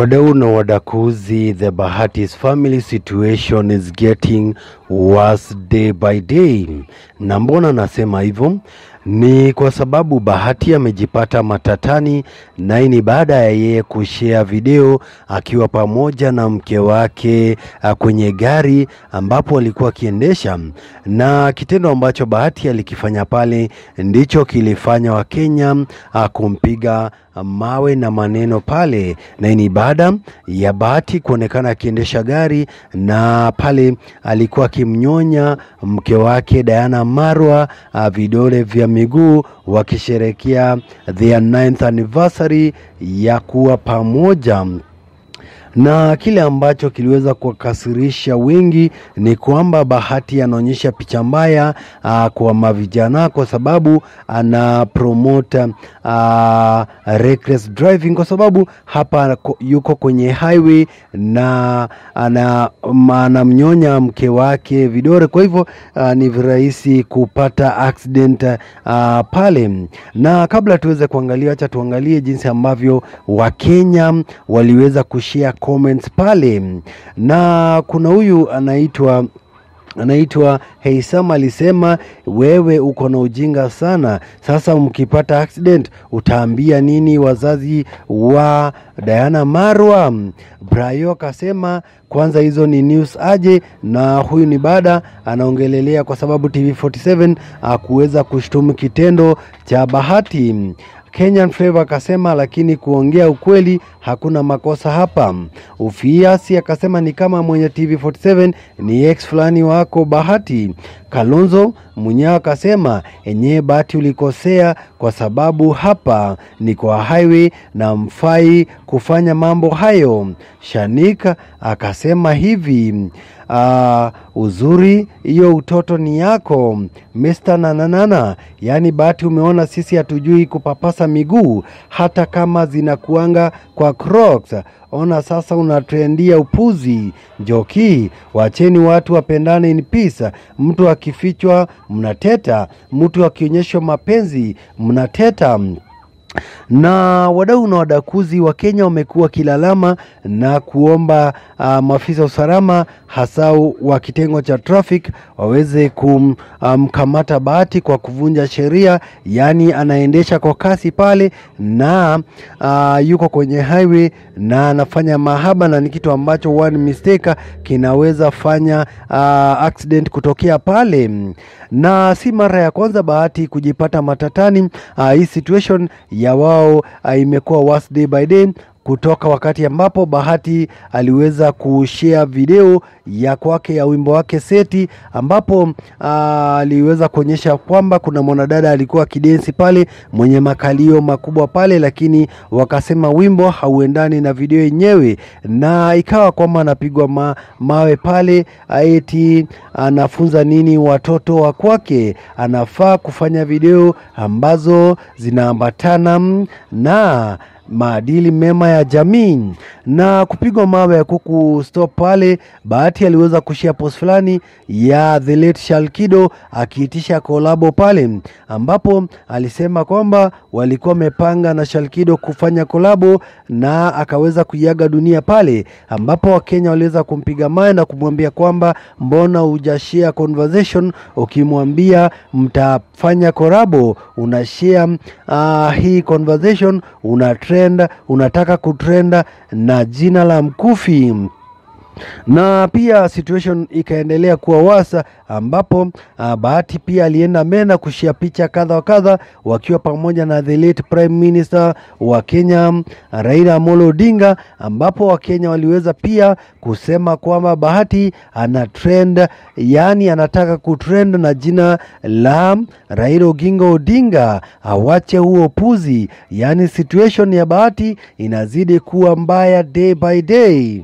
Wadau na wadakuzi, the Bahati's family situation is getting worse day by day. Na mbona nasema hivyo? Ni kwa sababu Bahati amejipata matatani, na hii ni baada ya yeye kushare video akiwa pamoja na mke wake kwenye gari ambapo alikuwa akiendesha, na kitendo ambacho Bahati alikifanya pale ndicho kilifanya Wakenya kumpiga mawe na maneno pale. Na hii ni baada ya Bahati kuonekana akiendesha gari, na pale alikuwa akimnyonya mke wake Diana Marwa vidole vya miguu, wakisherehekea their 9th anniversary ya kuwa pamoja. Na kile ambacho kiliweza kuwakasirisha wengi ni kwamba Bahati anaonyesha picha mbaya kwa mavijana, kwa sababu ana promote reckless driving, kwa sababu hapa yuko kwenye highway na anamnyonya mke wake vidole. Kwa hivyo ni virahisi kupata accident pale. Na kabla tuweze kuangalia, acha tuangalie jinsi ambavyo Wakenya waliweza kushare comments pale. Na kuna huyu anaitwa Heisam alisema, wewe uko na ujinga sana. Sasa mkipata accident utaambia nini wazazi wa Diana Marwa? Brayo akasema, kwanza hizo ni news aje. Na huyu ni baada anaongelelea kwa sababu TV47 kuweza kushtumu kitendo cha Bahati. Kenyan Flavor akasema, lakini kuongea ukweli hakuna makosa hapa. Ufiasi akasema, ni kama mwenye TV47 ni ex fulani wako Bahati. Kalonzo Munyao akasema, enyewe Bahati ulikosea kwa sababu hapa ni kwa highway na mfai kufanya mambo hayo. Shanika akasema hivi, uzuri hiyo utoto ni yako Mr. Nananana, yani Bahati umeona sisi hatujui kupapasa miguu hata kama zinakuanga kwa Crocs. Ona sasa unatrendia upuzi. Joki, wacheni watu wapendane in peace. Mtu akifichwa mnateta, mtu akionyeshwa mapenzi mnateta. Na wadau na wadakuzi wa Kenya wamekuwa kilalama na kuomba maafisa usalama hasa wa kitengo cha traffic waweze kumkamata Bahati kwa kuvunja sheria, yani anaendesha kwa kasi pale na yuko kwenye highway na anafanya mahaba, na ni kitu ambacho one mistake kinaweza fanya accident kutokea pale. Na si mara ya kwanza Bahati kujipata matatani. Hii situation ya wao imekuwa worse day by day, kutoka wakati ambapo Bahati aliweza kushare video ya kwake ya wimbo wake Seti, ambapo aliweza kuonyesha kwamba kuna mwanadada alikuwa kidensi pale mwenye makalio makubwa pale, lakini wakasema wimbo hauendani na video yenyewe, na ikawa kwamba anapigwa mawe pale, eti anafunza nini watoto wa kwake. Anafaa kufanya video ambazo zinaambatana na maadili mema ya jamii. Na kupigwa mawe ya kuku stop pale, Bahati aliweza kushare post fulani ya the late Shalkido akiitisha kolabo pale, ambapo alisema kwamba walikuwa wamepanga na Shalkido kufanya kolabo, na akaweza kuiaga dunia pale, ambapo Wakenya waliweza kumpiga mawe na kumwambia kwamba mbona hujashare conversation, ukimwambia mtafanya kolabo unashare hii conversation, unataka kutrenda na jina la mkufi. Na pia situation ikaendelea kuwa wasa, ambapo Bahati pia alienda Mena kushia picha kadha wa kadha wakiwa pamoja na the late Prime Minister wa Kenya Raila Amolo Odinga, ambapo Wakenya waliweza pia kusema kwamba Bahati ana trend, yani anataka kutrend na jina la Raila Oginga Odinga, awache huo puzi. Yani situation ya Bahati inazidi kuwa mbaya day by day.